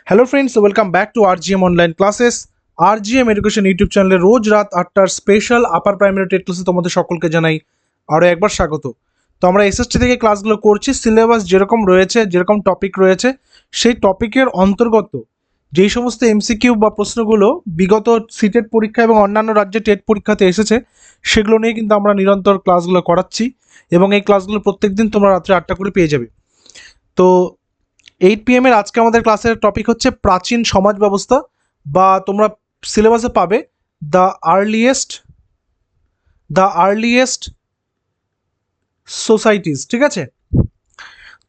Hello friends, welcome back to RGM online classes. RGM education YouTube চ্যানেলে রোজ রাত 8টার special upper primary TET ক্লাসে তোমাদের সকলকে জানাই আরও একবার স্বাগত। তো আমরা এসএসটি থেকে ক্লাসগুলো করছি। সিলেবাস যেরকম রয়েছে, যেরকম টপিক রয়েছে, সেই টপিকের অন্তর্গত যেই সমস্ত এমসিকিউ বা প্রশ্নগুলো বিগত সিটেট পরীক্ষা এবং অন্যান্য রাজ্যে টেট পরীক্ষাতে এসেছে, সেগুলো নিয়ে কিন্তু আমরা নিরন্তর ক্লাসগুলো করাচ্ছি এবং এই ক্লাসগুলো প্রত্যেকদিন তোমরা রাত্রে 8টা করে পেয়ে যাবে। তো 8 PM এর আজকে আমাদের ক্লাসের টপিক হচ্ছে প্রাচীন সমাজ ব্যবস্থা, বা তোমরা সিলেবাসে পাবে দ্য আর্লিয়েস্ট সোসাইটিস। ঠিক আছে,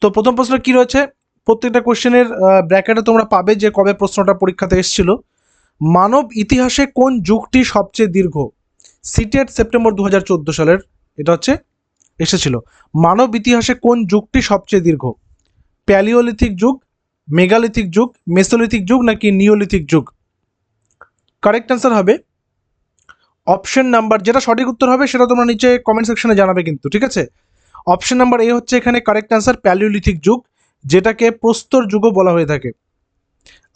তো প্রথম প্রশ্ন কি রয়েছে, প্রত্যেকটা কোশ্চেনের ব্র্যাকেটে তোমরা পাবে যে কবে প্রশ্নটা পরীক্ষাতে এসেছিল। মানব ইতিহাসে কোন যুগটি সবচেয়ে দীর্ঘ? সিটেট সেপ্টেম্বর 2014 সালের এটা হচ্ছে এসেছিল। মানব ইতিহাসে কোন যুগটি সবচেয়ে দীর্ঘ? প্যালিওলিথিক যুগ, মেগালিথিক যুগ, মেসোলিথিক যুগ নাকি নিওলিথিক যুগ? কারেক্ট অ্যান্সার হবে অপশন নাম্বার, যেটা সঠিক উত্তর হবে সেটা তোমরা নিচে কমেন্ট সেকশনে জানাবে কিন্তু। ঠিক আছে, অপশন নাম্বার এ হচ্ছে এখানে কারেক্ট অ্যান্সার, প্যালিওলিথিক যুগ, যেটাকে প্রস্তর যুগও বলা হয়ে থাকে।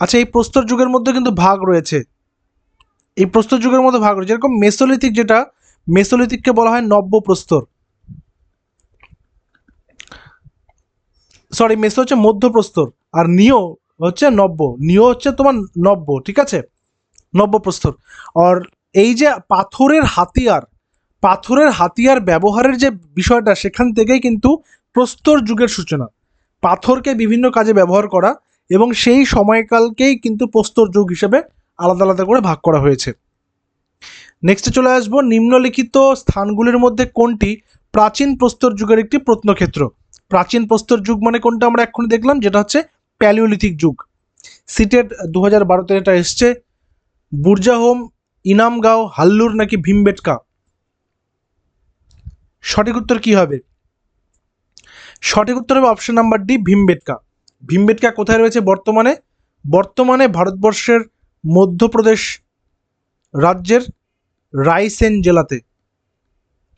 আচ্ছা, এই প্রস্তর যুগের মধ্যে কিন্তু ভাগ রয়েছে, এই প্রস্তর যুগের মধ্যে ভাগ রয়েছে। যেরকম মেসোলিথিক, যেটা মেসোলিথিককে বলা হয় নব্য প্রস্তর, সরি মেসো হচ্ছে মধ্যপ্রস্তর, আর নিও হচ্ছে নব্য, নিও হচ্ছে তোমার নব্য। ঠিক আছে, নব্যপ্রস্তর। আর এই যে পাথরের হাতিয়ার ব্যবহারের যে বিষয়টা, সেখান থেকেই কিন্তু প্রস্তর যুগের সূচনা। পাথরকে বিভিন্ন কাজে ব্যবহার করা এবং সেই সময়কালকেই কিন্তু প্রস্তর যুগ হিসেবে আলাদা আলাদা করে ভাগ করা হয়েছে। নেক্সটে চলে আসবো, নিম্নলিখিত স্থানগুলির মধ্যে কোনটি প্রাচীন প্রস্তর যুগের একটি প্রত্নক্ষেত্র? প্রাচীন প্রস্তর যুগ মানে কোনটা আমরা এক্ষুনি দেখলাম, যেটা হচ্ছে প্যালিওলিথিক যুগ। সিটেট 2012-তে এটা এসছে। বুর্জাহোম, ইনামগাঁও, হাল্লুর নাকি ভীমবেটকা? সঠিক উত্তর কি হবে? সঠিক উত্তর হবে option number D, Bhimbetka. Bhimbetka কোথায় রয়েছে বর্তমানে? বর্তমানে ভারতবর্ষের মধ্যপ্রদেশ রাজ্যের রায়সেন জেলাতে।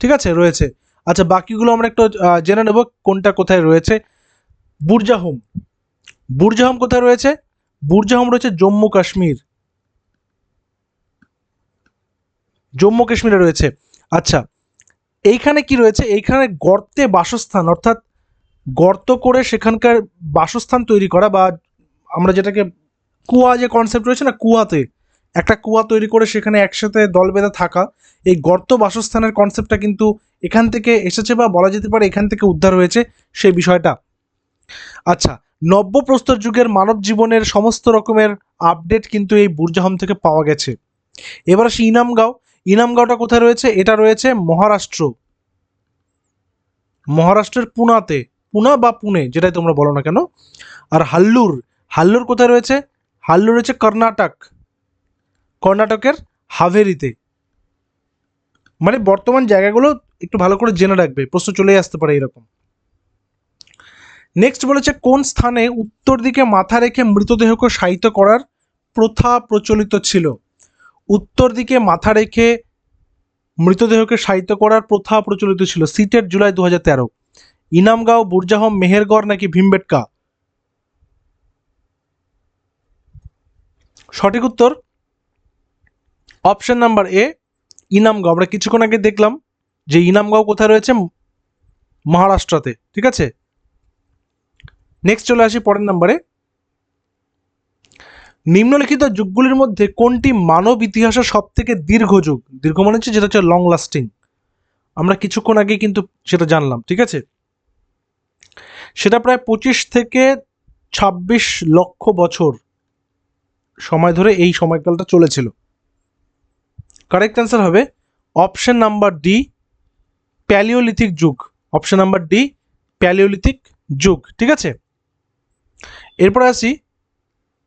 ঠিক আছে, রয়েছে। আচ্ছা, বাকিগুলো আমরা একটু জেনে নেব কোনটা কোথায় রয়েছে। বুর্জাহোম, বুর্জাহোম কোথায় রয়েছে? বুর্জাহোম রয়েছে জম্মু কাশ্মীর, জম্মু কাশ্মীরে রয়েছে। আচ্ছা, এইখানে কি রয়েছে? এইখানে গর্তে বাসস্থান, অর্থাৎ গর্ত করে সেখানকার বাসস্থান তৈরি করা, বা আমরা যেটাকে কুয়া, যে কনসেপ্ট রয়েছে না, কুয়াতে একটা কুয়া তৈরি করে সেখানে একসাথে দল বেঁধে থাকা, এই গর্ত বাসস্থানের কনসেপ্টটা কিন্তু এখান থেকে এসেছে, বা বলা যেতে পারে এখান থেকে উদ্ধার হয়েছে সেই বিষয়টা। আচ্ছা, নব্যপ্রস্তর যুগের মানব জীবনের সমস্ত রকমের আপডেট কিন্তু এই বুর্জাহোম থেকে পাওয়া গেছে। এবার আসি ইনামগাঁও। ইনামগাঁওটা কোথায় রয়েছে? এটা রয়েছে মহারাষ্ট্রের পুনাতে, পুনা বা পুনে, যেটাই তোমরা বলো না কেন। আর হাল্লুর, হাল্লুর কোথায় রয়েছে? হাল্লুর রয়েছে কর্ণাটকের হাভেরিতে। মানে বর্তমান জায়গাগুলো একটু ভালো করে জেনে রাখবে, প্রশ্ন চলেই আসতে পারে এরকম। নেক্সট বলেছে, কোন স্থানে উত্তর দিকে মাথা রেখে মৃতদেহকে শায়িত করার প্রথা প্রচলিত ছিল? উত্তর দিকে মাথা রেখে মৃতদেহকে শায়িত করার প্রথা প্রচলিত ছিল। সিটেট জুলাই 2013। ইনামগাঁও, বুর্জাহোম, মেহেরগড় নাকি ভীমবেটকা? সঠিক উত্তর অপশন নাম্বার এ, ইনামগাঁও। আমরা কিছুক্ষণ আগে দেখলাম যে ইনামগাঁও কোথায় রয়েছে, মহারাষ্ট্রতে। ঠিক আছে, নেক্সট চলে আসি পরের নাম্বারে। নিম্নলিখিত যুগগুলির মধ্যে কোনটি মানব ইতিহাসের সব থেকে দীর্ঘ যুগ? দীর্ঘ মানে হচ্ছে যেটা হচ্ছে লং লাস্টিং, আমরা কিছুক্ষণ আগে কিন্তু সেটা জানলাম। ঠিক আছে, সেটা প্রায় 25 থেকে 26 লক্ষ বছর সময় ধরে এই সময়কালটা চলেছিল। কারেক্ট অ্যান্সার হবে অপশন নাম্বার ডি, প্যালিওলিথিক যুগ। অপশন নাম্বার ডি, প্যালিওলিথিক যুগ। ঠিক আছে, এরপর আসি,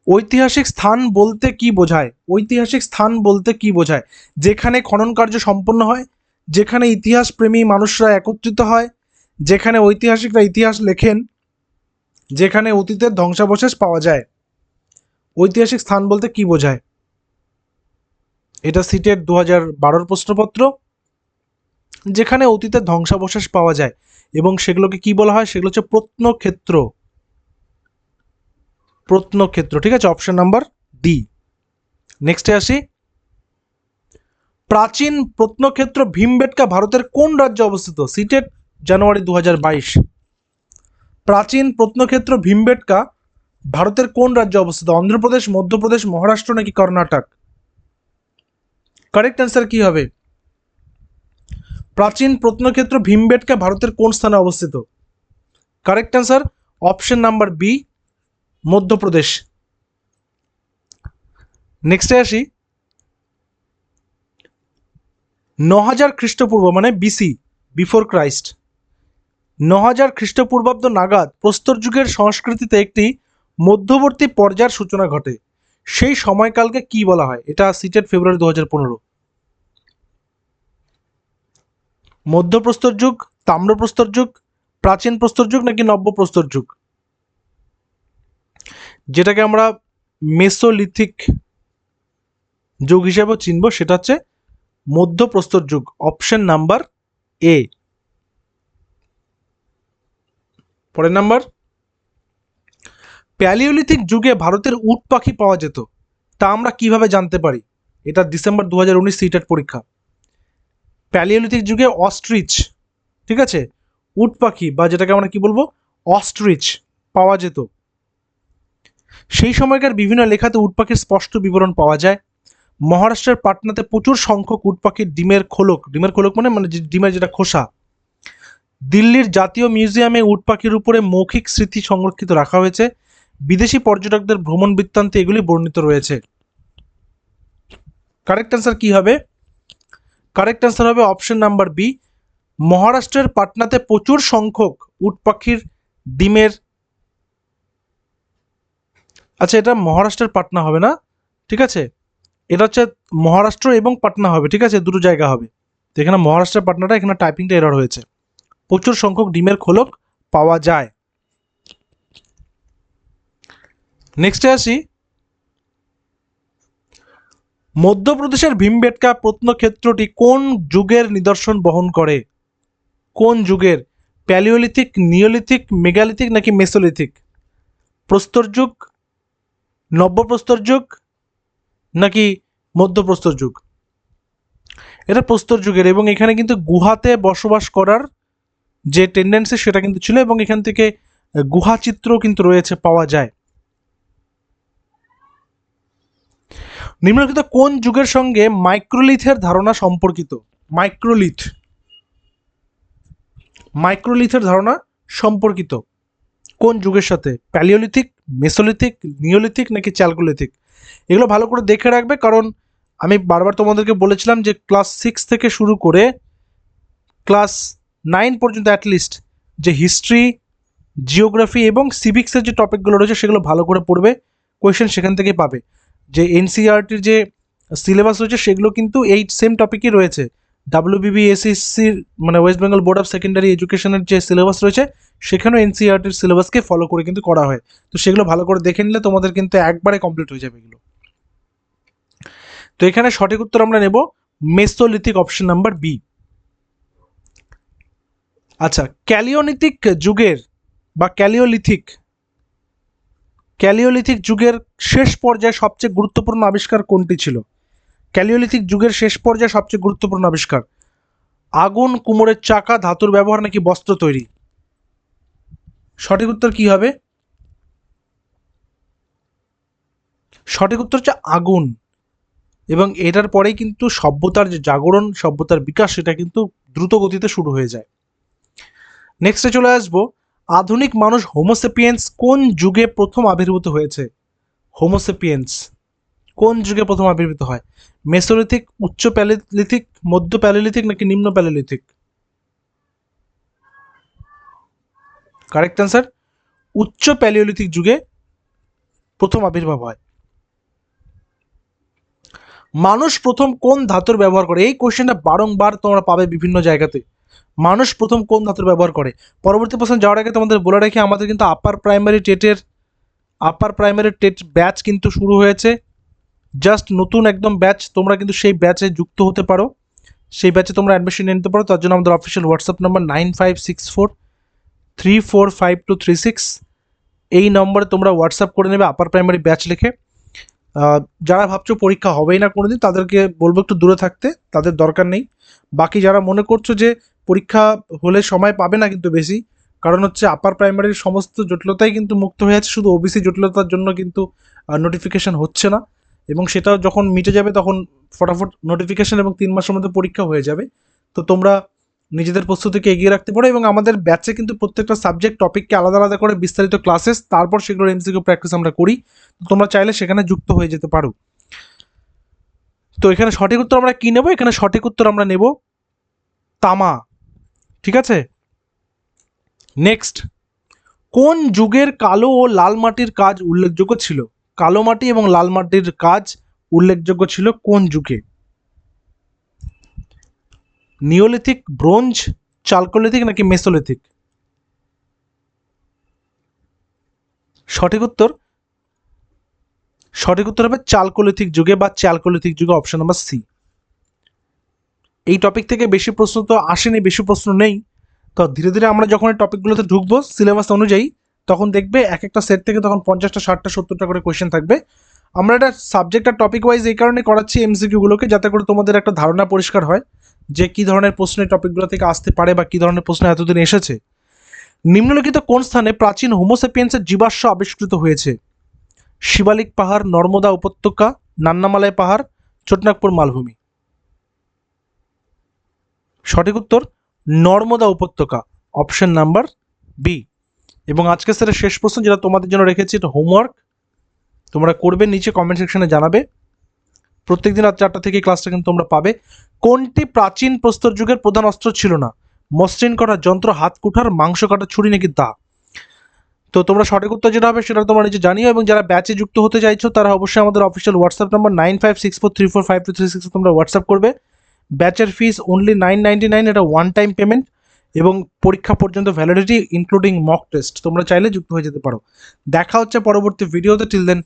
ঐতিহাসিক স্থান বলতে কি বোঝায়? ঐতিহাসিক স্থান বলতে কি বোঝায়? যেখানে খনন কার্য সম্পন্ন হয়, যেখানে ইতিহাস প্রেমী মানুষরা একত্রিত হয়, যেখানে ঐতিহাসিকরা ইতিহাস লেখেন, যেখানে অতীতের ধ্বংসাবশেষ পাওয়া যায়। ঐতিহাসিক স্থান বলতে কি বোঝায়? এটা সিটেট 2012 প্রশ্নপত্র। যেখানে অতীতের ধ্বংসাবশেষ পাওয়া যায় এবং সেগুলোকে কি বলা হয়? সেগুলো হচ্ছে প্রত্নক্ষেত্র। প্রত্নক্ষেত্র, ঠিক আছে, অপশন নাম্বার ডি। নেক্সটে আসি, প্রাচীন প্রত্নক্ষেত্র ভীমবেটকা ভারতের কোন রাজ্যে অবস্থিত? সিটেট জানুয়ারি 2022। প্রাচীন প্রত্নক্ষেত্র ভীমবেটকা ভারতের কোন রাজ্যে অবস্থিত? অন্ধ্রপ্রদেশ, মধ্যপ্রদেশ, মহারাষ্ট্র নাকি কর্ণাটক? কারেক্ট অ্যান্সার কি হবে? প্রাচীন প্রত্নক্ষেত্র ভীমবেটকা ভারতের কোন স্থানে অবস্থিত? Correct answer option number B, Madhya Pradesh. নেক্সটে আসি, 9000 খ্রিস্টপূর্ব মানে বিসি, বিফোর ক্রাইস্ট, 9000 খ্রিস্টপূর্বাব্দ নাগাদ প্রস্তর যুগের সংস্কৃতিতে একটি মধ্যবর্তী পর্যায়ের সূচনা ঘটে। সেই সময়কালকে কি বলা হয়? এটা সিটেট ফেব্রুয়ারি 2015। মধ্যপ্রস্তর যুগ, তাম্রপ্রস্তর যুগ, প্রাচীন প্রস্তর যুগ নাকি নব্য প্রস্তর যুগ? যেটাকে আমরা মেসোলিথিক যুগ হিসেবে চিনব সেটা হচ্ছে মধ্যপ্রস্তর যুগ, অপশন নাম্বার এ। পরের নাম্বার, প্যালিওলিথিক যুগে ভারতের উট পাখি পাওয়া যেত, তা আমরা কিভাবে জানতে পারি? এটা ডিসেম্বর 2019 সিটেট পরীক্ষা। প্যালিওলিথিক যুগে অস্ট্রিচ, ঠিক আছে, উট পাখি বা যেটাকে আমরা কি বলবো অস্ট্রিচ পাওয়া যেত। সেই সময়কার বিভিন্ন লেখাতে উট পাখির স্পষ্ট বিবরণ পাওয়া যায়। মহারাষ্ট্রের পাটনাতে প্রচুর সংখ্যক উট পাখির ডিমের খোলক মানে ডিমের যেটা খোসা। দিল্লির জাতীয় মিউজিয়ামে উট পাখির উপরে মৌখিক স্মৃতি সংরক্ষিত রাখা হয়েছে। বিদেশি পর্যটকদের ভ্রমণ বৃত্তান্তে এগুলি বর্ণিত রয়েছে। কারেক্ট অ্যান্সার কি হবে? কারেক্ট অ্যান্সার হবে অপশন নাম্বার বি, মহারাষ্ট্রের পাটনাতে প্রচুর সংখ্যক উট পাখির ডিমের, আচ্ছা এটা মহারাষ্ট্রের পাটনা হবে না, ঠিক আছে, এটা হচ্ছে মহারাষ্ট্র এবং পাটনা হবে, ঠিক আছে, দুটো জায়গা হবে। তো এখানে মহারাষ্ট্রের পাটনাটা, এখানে টাইপিংটা এরর হয়েছে। প্রচুর সংখ্যক ডিমের খোলক পাওয়া যায়। নেক্সটে আসি, মধ্যপ্রদেশের ভীমবেটকা প্রত্নক্ষেত্রটি কোন যুগের নিদর্শন বহন করে? কোন যুগের? প্যালিওলিথিক, নিওলিথিক, মেগালিথিক নাকি মেসোলিথিক? প্রস্তর যুগ, নব্যপ্রস্তর যুগ নাকি মধ্যপ্রস্তর যুগ? এটা প্রস্তর যুগের, এবং এখানে কিন্তু গুহাতে বসবাস করার যে টেন্ডেন্সি সেটা কিন্তু ছিল, এবং এখান থেকে গুহা চিত্র কিন্তু রয়েছে, পাওয়া যায়। নিম্নলিখিত কোন যুগের সঙ্গে মাইক্রোলিথের ধারণা সম্পর্কিত? মাইক্রোলিথের ধারণা সম্পর্কিত কোন যুগের সাথে? প্যালিওলিথিক, মেসোলিথিক, নিওলিথিক নাকি চ্যালকোলিথিক? এগুলো ভালো করে দেখে রাখবে, কারণ আমি বারবার তোমাদেরকে বলেছিলাম যে ক্লাস 6 থেকে শুরু করে ক্লাস 9 পর্যন্ত অ্যাটলিস্ট যে হিস্ট্রি, জিওগ্রাফি এবং সিভিক্সের যে টপিকগুলো রয়েছে সেগুলো ভালো করে পড়বে, কোয়েশ্চেন সেখান থেকে পাবে। যে এনসিইআরটির যে সিলেবাস রয়েছে সেগুলো কিন্তু এই সেম টপিকই রয়েছে। WBBSSCর মানে West Bengal board of secondary এডুকেশনের যে সিলেবাস রয়েছে সেখানেও এনসিইআরটির সিলেবাসকে ফলো করে কিন্তু করা হয়। তো সেগুলো ভালো করে দেখে নিলে তোমাদের কিন্তু একবারে কমপ্লিট হয়ে যাবে এগুলো। তো এখানে সঠিক উত্তর আমরা নেব মেসোলিথিক, অপশন নাম্বার বি। আচ্ছা, ক্যালিওলিথিক যুগের বা ক্যালিওলিথিক যুগের শেষ পর্যায়ে সবচেয়ে গুরুত্বপূর্ণ আবিষ্কার কোনটি ছিল? ক্যালিওলিথিক যুগের শেষ পর্যায়ে সবচেয়ে গুরুত্বপূর্ণ আবিষ্কার আগুন, কুমোরের চাকা, ধাতুর ব্যবহার নাকি বস্ত্র তৈরি? সঠিক উত্তর কি হবে? সঠিক উত্তর হচ্ছে আগুন, এবং এটার পরেই কিন্তু সভ্যতার যে জাগরণ, সভ্যতার বিকাশ সেটা কিন্তু দ্রুত গতিতে শুরু হয়ে যায়। নেক্সটে চলে আসবো, আধুনিক মানুষ হোমোসেপিয়েন্স কোন যুগে প্রথম আবির্ভূত হয়েছে? হোমোসেপিয়েন্স কোন যুগে প্রথম আবির্ভূত হয়? মেসোলিথিক, উচ্চ প্যালিলিথিক, মধ্য প্যালিলিথিক নাকি নিম্ন প্যালিলিথিক? কারেক্ট অ্যান্সার উচ্চ প্যালিওলিথিক যুগে প্রথম আবির্ভাব হয়। মানুষ প্রথম কোন ধাতুর ব্যবহার করে? এই কোশ্চেনটা বারংবার তোমরা পাবে বিভিন্ন জায়গাতে। মানুষ প্রথম কোন ধাতুর ব্যবহার করে? পরবর্তী প্রশ্ন যাওয়ার আগে তোমাদের বলে রাখি, আমাদের কিন্তু আপার প্রাইমারি টেট ব্যাচ কিন্তু শুরু হয়েছে। জাস্ট নতুন একদম ব্যাচ, তোমরা কিন্তু সেই ব্যাচে যুক্ত হতে পারো, সেই ব্যাচে তোমরা অ্যাডমিশন নিয়ে নিতে পারো। তার জন্য আমাদের অফিসিয়াল হোয়াটসঅ্যাপ নাম্বার 9564345236, এই নম্বরে তোমরা হোয়াটসঅ্যাপ করে নেবে আপার প্রাইমারি ব্যাচ লিখে। যারা ভাবছো পরীক্ষা হবেই না কোনোদিন, তাদেরকে বলবো একটু দূরে থাকতে, তাদের দরকার নেই। বাকি যারা মনে করছো যে পরীক্ষা হলে সময় পাবে না কিন্তু বেশি, কারণ হচ্ছে আপার প্রাইমারির সমস্ত জটিলতাই কিন্তু মুক্ত হয়ে আছে, শুধু ওবিসি জটিলতার জন্য কিন্তু নোটিফিকেশন হচ্ছে না, এবং সেটা যখন মিটে যাবে তখন ফটাফট নোটিফিকেশন এবং 3 মাসের মধ্যে পরীক্ষা হয়ে যাবে। তো তোমরা নিজেদের প্রস্তুতিকে এগিয়ে রাখতে পারো, এবং আমাদের ব্যাচে কিন্তু প্রত্যেকটা সাবজেক্ট টপিককে আলাদা আলাদা করে বিস্তারিত ক্লাসেস, তারপর সেগুলোর এমসিকিউ প্র্যাকটিস আমরা করি। তো তোমরা চাইলে সেখানে যুক্ত হয়ে যেতে পারো। তো এখানে সঠিক উত্তর আমরা কি নেব? এখানে সঠিক উত্তর আমরা নেব তামা। ঠিক আছে, নেক্সট, কোন যুগের কালো ও লাল মাটির কাজ উল্লেখযোগ্য ছিল? কালো মাটি এবং লাল মাটির কাজ উল্লেখযোগ্য ছিল কোন যুগে? নিওলিথিক, ব্রোঞ্জ, চালকোলিথিক নাকি মেসোলিথিক? সঠিক উত্তর হবে চালকোলিথিক যুগে বা চ্যালকোলিথিক যুগে, অপশন নাম্বার সি। এই টপিক থেকে বেশি প্রশ্ন তো আসেনি, বেশি প্রশ্ন নেই। তো ধীরে ধীরে আমরা যখন এই টপিকগুলোতে ঢুকবো সিলেবাস অনুযায়ী, তখন দেখবে এক একটা সেট থেকে তখন 50টা 60টা 70টা করে কোয়েশ্চেন থাকবে। আমরা এটা সাবজেক্ট আর টপিক ওয়াইজ এই কারণে করাচ্ছি এমসিকিউগুলোকে, যাতে করে তোমাদের একটা ধারণা পরিষ্কার হয় যে কী ধরনের প্রশ্ন এই টপিকগুলো থেকে আসতে পারে বা কী ধরনের প্রশ্ন এতদিন এসেছে। নিম্নলিখিত কোন স্থানে প্রাচীন হোমোসেপিয়েন্সের জীবাশ্ম আবিষ্কৃত হয়েছে? শিবালিক পাহাড়, নর্মদা উপত্যকা, নান্নামালাই পাহাড়, ছোটনাগপুর মালভূমি? সঠিক উত্তর নর্মদা উপত্যকা, অপশন নাম্বার বি। এবং আজকে স্যারের শেষ প্রশ্ন, যেটা তোমাদের জন্য রেখেছি, এটা হোমওয়ার্ক, তোমরা করবে, নিচে কমেন্ট সেকশনে জানাবে। প্রত্যেকদিন রাত 4টা থেকে ক্লাসটা কিন্তু তোমরা পাবে। কোনটি প্রাচীন প্রস্তর যুগের প্রধান অস্ত্র ছিল না? মসৃণ করার যন্ত্র, হাত কুঠার, মাংস কাটার ছুরি নাকি দা? তো তোমরা সঠিক উত্তর যেটা হবে সেটা তোমরা নিচে জানিও, এবং যারা ব্যাচে যুক্ত হতে চাইছো তারা অবশ্যই আমাদের অফিসিয়াল হোয়াটসঅ্যাপ নাম্বার 9564345236 তোমরা হোয়াটসঅ্যাপ করবে। ব্যাচের ফিস অনলি 999, এটা ওয়ান টাইম পেমেন্ট, এবং পরীক্ষা পর্যন্ত ভ্যালিডিটি ইনক্লুডিং মক টেস্ট। তোমরা চাইলে যুক্ত হয়ে যেতে পারো। দেখা হচ্ছে পরবর্তী ভিডিওতে। Till then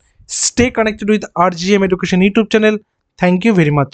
stay connected with RGM education YouTube channel. Thank you very much.